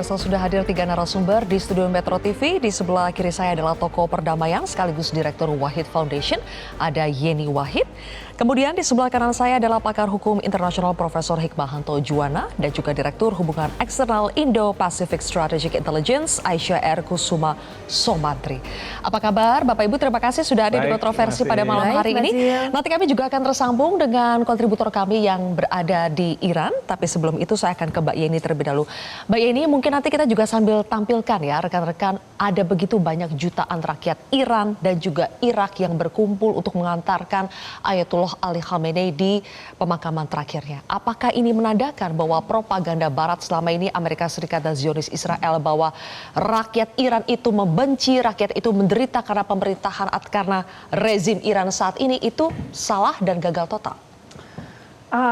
pemirsa sudah hadir 3 narasumber di studio Metro TV. Di sebelah kiri saya adalah tokoh perdamaian sekaligus Direktur Wahid Foundation, ada Yeni Wahid. Kemudian di sebelah kanan saya adalah pakar hukum internasional Profesor Hikmahanto Juwana dan juga Direktur Hubungan Eksternal Indo-Pacific Strategic Intelligence Aisyah R. Kusuma Somantri. Apa kabar Bapak Ibu? Terima kasih sudah hadir di Kontroversi pada malam hari ini. Nanti kami juga akan tersambung dengan kontributor kami yang berada di Iran. Tapi sebelum itu saya akan ke Mbak Yeni terlebih dahulu. Mbak Yeni, mungkin nanti kita juga sambil tampilkan ya rekan-rekan, ada begitu banyak jutaan rakyat Iran dan juga Irak yang berkumpul untuk mengantarkan Ayatullah Ali Khamenei di pemakaman terakhirnya. Apakah ini menandakan bahwa propaganda Barat selama ini Amerika Serikat dan Zionis Israel bahwa rakyat Iran itu membenci, rakyat itu menderita karena pemerintahan karena rezim Iran saat ini itu salah dan gagal total?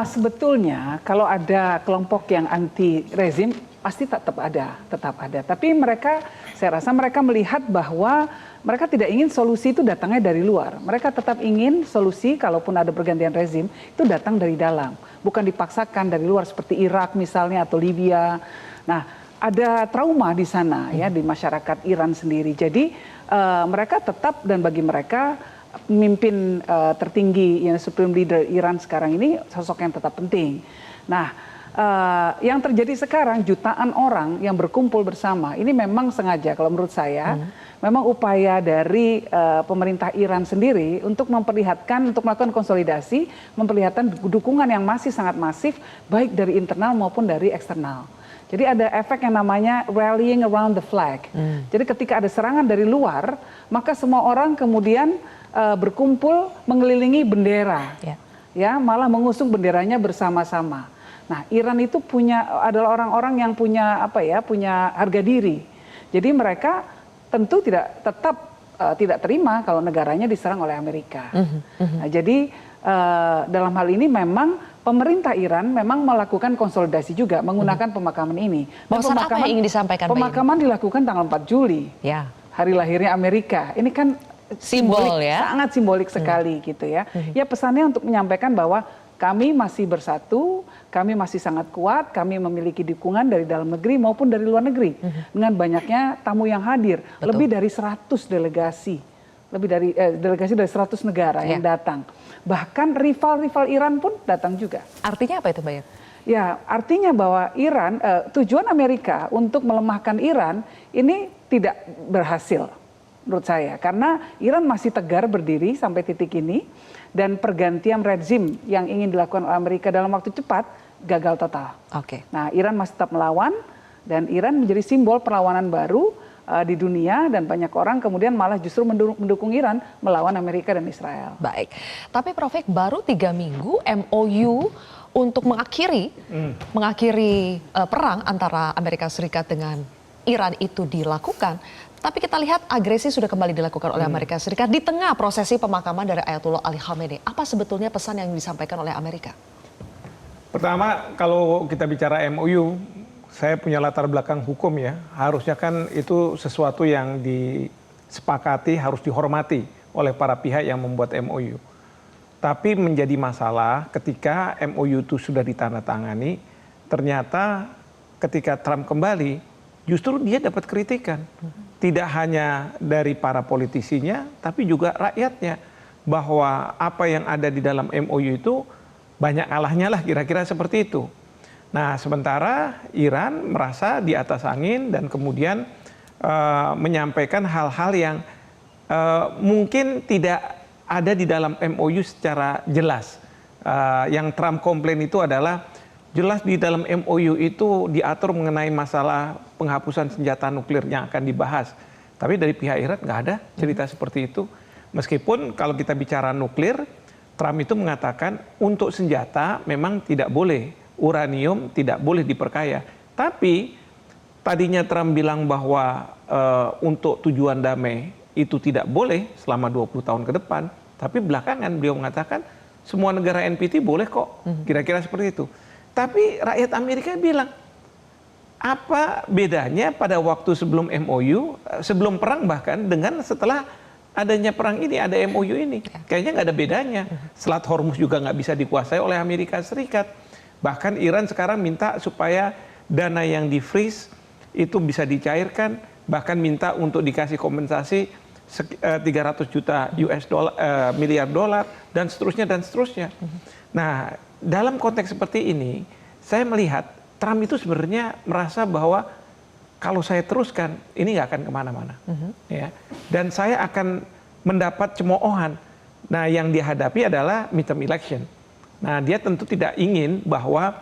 Sebetulnya kalau ada kelompok yang anti rezim pasti tetap ada. Tapi saya rasa mereka melihat bahwa mereka tidak ingin solusi itu datangnya dari luar. Mereka tetap ingin solusi kalaupun ada pergantian rezim itu datang dari dalam, bukan dipaksakan dari luar seperti Irak misalnya atau Libya. Nah, ada trauma di sana ya di masyarakat Iran sendiri. Jadi mereka tetap, dan bagi mereka pemimpin tertinggi yang supreme leader Iran sekarang ini sosok yang tetap penting. Nah, yang terjadi sekarang jutaan orang yang berkumpul bersama ini memang sengaja kalau menurut saya memang upaya dari pemerintah Iran sendiri untuk memperlihatkan, untuk melakukan konsolidasi, memperlihatkan dukungan yang masih sangat masif baik dari internal maupun dari eksternal. Jadi ada efek yang namanya rallying around the flag. Jadi ketika ada serangan dari luar, maka semua orang kemudian berkumpul mengelilingi bendera, ya malah mengusung benderanya bersama-sama. Nah, Iran itu adalah orang-orang yang punya punya harga diri. Jadi mereka tentu tidak terima kalau negaranya diserang oleh Amerika. Nah, jadi dalam hal ini memang pemerintah Iran memang melakukan konsolidasi juga menggunakan pemakaman ini. Pesan apa yang ingin disampaikan? Pemakaman dilakukan tanggal 4 Juli, hari lahirnya Amerika. Ini kan simbol ya, sangat simbolik sekali gitu ya. Ya pesannya untuk menyampaikan bahwa kami masih bersatu, kami masih sangat kuat, kami memiliki dukungan dari dalam negeri maupun dari luar negeri. Dengan banyaknya tamu yang hadir, lebih dari 100 delegasi, delegasi dari 100 negara yang datang. Bahkan rival-rival Iran pun datang juga. Artinya apa itu, Mbak? Ya, artinya bahwa Iran, tujuan Amerika untuk melemahkan Iran ini tidak berhasil menurut saya. Karena Iran masih tegar berdiri sampai titik ini. Dan pergantian rezim yang ingin dilakukan oleh Amerika dalam waktu cepat gagal total. Nah, Iran masih tetap melawan dan Iran menjadi simbol perlawanan baru di dunia, dan banyak orang kemudian malah justru mendukung Iran melawan Amerika dan Israel. Baik, tapi Prof. baru 3 minggu MOU untuk mengakhiri perang antara Amerika Serikat dengan Iran itu dilakukan. Tapi kita lihat agresi sudah kembali dilakukan oleh Amerika Serikat di tengah prosesi pemakaman dari Ayatullah Ali Khamenei. Apa sebetulnya pesan yang disampaikan oleh Amerika? Pertama, kalau kita bicara MOU, saya punya latar belakang hukum ya. Harusnya kan itu sesuatu yang disepakati, harus dihormati oleh para pihak yang membuat MOU. Tapi menjadi masalah ketika MOU itu sudah ditandatangani, ternyata ketika Trump kembali, justru dia dapat kritikan. Tidak hanya dari para politisinya, tapi juga rakyatnya. Bahwa apa yang ada di dalam MOU itu banyak kalahnya lah, kira-kira seperti itu. Nah, sementara Iran merasa di atas angin dan kemudian menyampaikan hal-hal yang mungkin tidak ada di dalam MOU secara jelas. Yang Trump komplain itu adalah jelas di dalam MOU itu diatur mengenai masalah penghapusan senjata nuklir yang akan dibahas. Tapi dari pihak Iran nggak ada cerita seperti itu. Meskipun kalau kita bicara nuklir, Trump itu mengatakan untuk senjata memang tidak boleh, uranium tidak boleh diperkaya. Tapi tadinya Trump bilang bahwa untuk tujuan damai itu tidak boleh selama 20 tahun ke depan. Tapi belakangan beliau mengatakan semua negara NPT boleh kok, kira-kira seperti itu. Tapi rakyat Amerika bilang, apa bedanya pada waktu sebelum MOU, sebelum perang bahkan, dengan setelah adanya perang ini, ada MOU ini. Kayaknya nggak ada bedanya. Selat Hormuz juga nggak bisa dikuasai oleh Amerika Serikat. Bahkan Iran sekarang minta supaya dana yang di-freeze itu bisa dicairkan, bahkan minta untuk dikasih kompensasi 300 juta miliar dolar dan seterusnya dan seterusnya. Nah, dalam konteks seperti ini, saya melihat Trump itu sebenarnya merasa bahwa kalau saya teruskan ini nggak akan kemana-mana, ya. Dan saya akan mendapat cemoohan. Nah, yang dihadapi adalah midterm election. Nah, dia tentu tidak ingin bahwa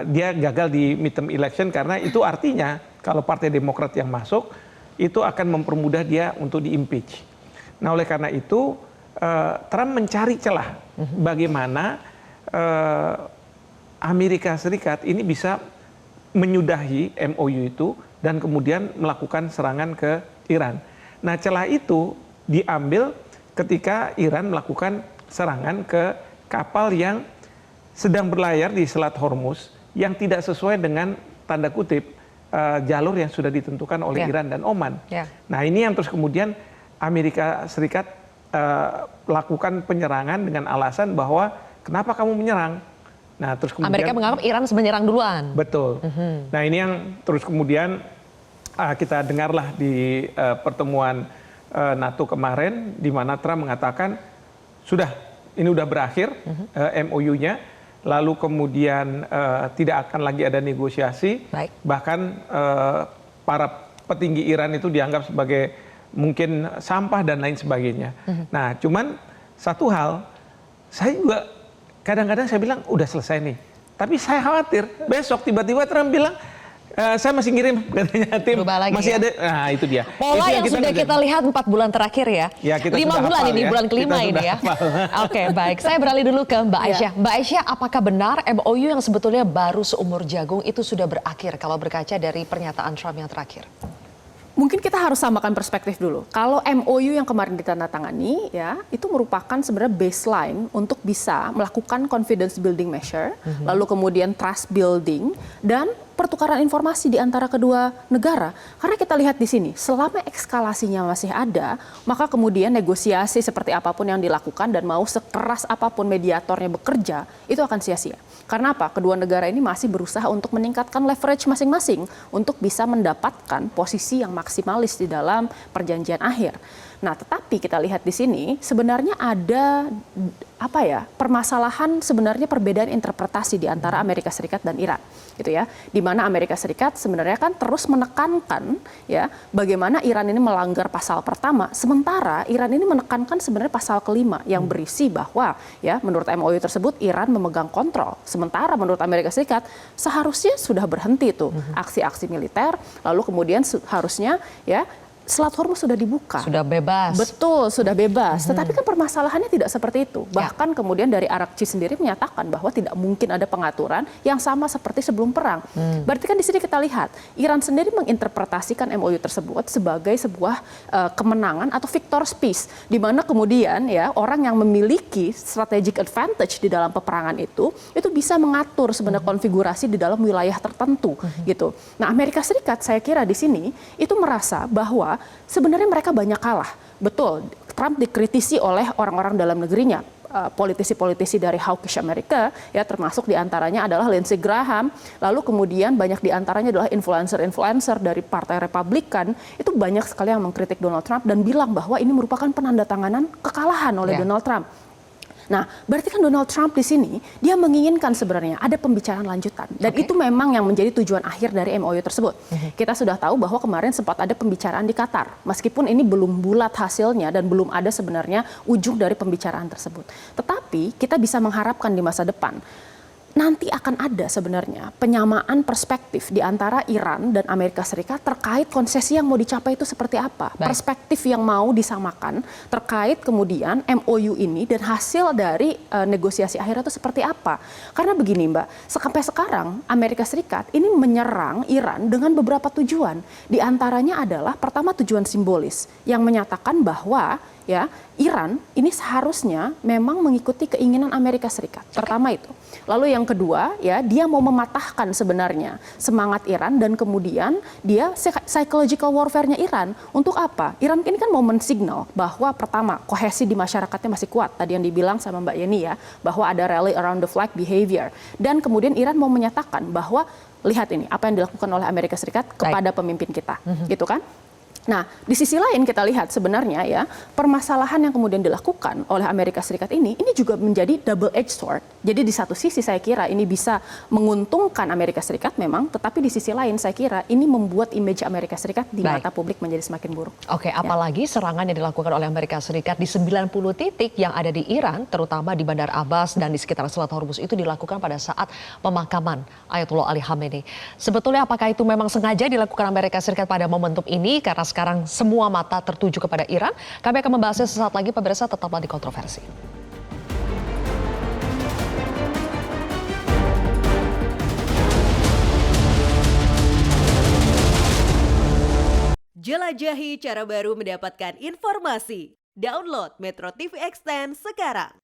dia gagal di midterm election karena itu artinya kalau Partai Demokrat yang masuk itu akan mempermudah dia untuk di-impeach. Nah, oleh karena itu Trump mencari celah bagaimana Amerika Serikat ini bisa menyudahi MOU itu dan kemudian melakukan serangan ke Iran. Nah, celah itu diambil ketika Iran melakukan serangan ke kapal yang sedang berlayar di Selat Hormuz yang tidak sesuai dengan tanda kutip jalur yang sudah ditentukan oleh Iran dan Oman. Nah, ini yang terus kemudian Amerika Serikat lakukan penyerangan dengan alasan bahwa kenapa kamu menyerang? Nah, terus kemudian Amerika menganggap Iran menyerang duluan. Betul. Nah, ini yang terus kemudian kita dengarlah di pertemuan NATO kemarin di mana Trump mengatakan sudah ini udah berakhir MOU-nya. Lalu kemudian tidak akan lagi ada negosiasi, bahkan para petinggi Iran itu dianggap sebagai mungkin sampah dan lain sebagainya. Nah, cuman satu hal, saya juga kadang-kadang saya bilang udah selesai nih, tapi saya khawatir besok tiba-tiba Trump bilang saya masih ngirim katanya tim masih ada. Nah, itu dia. Pola itu yang sudah kita lihat 4 bulan terakhir ya. 5 bulan ini, bulan kelima ini ya. Oke, baik. Saya beralih dulu ke Mbak Aisyah. Mbak Aisyah, apakah benar MOU yang sebetulnya baru seumur jagung itu sudah berakhir kalau berkaca dari pernyataan Trump yang terakhir? Mungkin kita harus samakan perspektif dulu. Kalau MOU yang kemarin ditandatangani ya, itu merupakan sebenarnya baseline untuk bisa melakukan confidence building measure, lalu kemudian trust building dan pertukaran informasi di antara kedua negara. Karena kita lihat di sini, selama eskalasinya masih ada, maka kemudian negosiasi seperti apapun yang dilakukan dan mau sekeras apapun mediatornya bekerja, itu akan sia-sia. Karena apa? Kedua negara ini masih berusaha untuk meningkatkan leverage masing-masing untuk bisa mendapatkan posisi yang maksimalis di dalam perjanjian akhir. Nah, tetapi kita lihat di sini sebenarnya ada permasalahan sebenarnya perbedaan interpretasi di antara Amerika Serikat dan Iran, gitu ya. Di mana Amerika Serikat sebenarnya kan terus menekankan ya bagaimana Iran ini melanggar pasal pertama, sementara Iran ini menekankan sebenarnya pasal kelima yang berisi bahwa ya menurut MOU tersebut Iran memegang kontrol. Sementara menurut Amerika Serikat seharusnya sudah berhenti tuh aksi-aksi militer, lalu kemudian harusnya ya Selat Hormuz sudah dibuka. Sudah bebas. Betul, sudah bebas. Tetapi kan permasalahannya tidak seperti itu. Bahkan kemudian dari Arakci sendiri menyatakan bahwa tidak mungkin ada pengaturan yang sama seperti sebelum perang. Berarti kan di sini kita lihat, Iran sendiri menginterpretasikan MOU tersebut sebagai sebuah kemenangan atau victor's peace. Di mana kemudian ya orang yang memiliki strategic advantage di dalam peperangan itu bisa mengatur sebenarnya konfigurasi di dalam wilayah tertentu gitu. Nah, Amerika Serikat saya kira di sini itu merasa bahwa sebenarnya mereka banyak kalah. Betul, Trump dikritisi oleh orang-orang dalam negerinya, politisi-politisi dari hawkish Amerika, ya termasuk diantaranya adalah Lindsey Graham, lalu kemudian banyak diantaranya adalah influencer-influencer dari Partai Republikan, itu banyak sekali yang mengkritik Donald Trump dan bilang bahwa ini merupakan penandatanganan kekalahan oleh Donald Trump. Nah, berarti kan Donald Trump di sini dia menginginkan sebenarnya ada pembicaraan lanjutan dan itu memang yang menjadi tujuan akhir dari MOU tersebut. Kita sudah tahu bahwa kemarin sempat ada pembicaraan di Qatar, meskipun ini belum bulat hasilnya dan belum ada sebenarnya ujung dari pembicaraan tersebut. Tetapi kita bisa mengharapkan di masa depan nanti akan ada sebenarnya penyamaan perspektif di antara Iran dan Amerika Serikat terkait konsesi yang mau dicapai itu seperti apa. Perspektif yang mau disamakan terkait kemudian MOU ini dan hasil dari negosiasi akhirnya itu seperti apa. Karena begini Mbak, sampai sekarang Amerika Serikat ini menyerang Iran dengan beberapa tujuan. Di antaranya adalah pertama tujuan simbolis yang menyatakan bahwa ya Iran ini seharusnya memang mengikuti keinginan Amerika Serikat. Pertama itu. Lalu yang kedua ya dia mau mematahkan sebenarnya semangat Iran dan kemudian dia psychological warfare-nya Iran. Untuk apa? Iran ini kan mau mensignal bahwa pertama kohesi di masyarakatnya masih kuat. Tadi yang dibilang sama Mbak Yeni ya bahwa ada rally around the flag behavior. Dan kemudian Iran mau menyatakan bahwa lihat ini apa yang dilakukan oleh Amerika Serikat kepada pemimpin kita, gitu kan? Nah, di sisi lain kita lihat sebenarnya ya, permasalahan yang kemudian dilakukan oleh Amerika Serikat ini juga menjadi double edged sword. Jadi di satu sisi saya kira ini bisa menguntungkan Amerika Serikat memang, tetapi di sisi lain saya kira ini membuat image Amerika Serikat di mata publik menjadi semakin buruk. Oke, apalagi serangan yang dilakukan oleh Amerika Serikat di 90 titik yang ada di Iran, terutama di Bandar Abbas dan di sekitar Selat Hormuz itu dilakukan pada saat pemakaman Ayatollah Ali Khamenei. Sebetulnya apakah itu memang sengaja dilakukan Amerika Serikat pada momentum ini karena sekarang semua mata tertuju kepada Iran? Kami akan membahasnya sesaat lagi, pemirsa, tetaplah di Kontroversi. Jelajahi cara baru mendapatkan informasi. Download Metro TV Extend sekarang.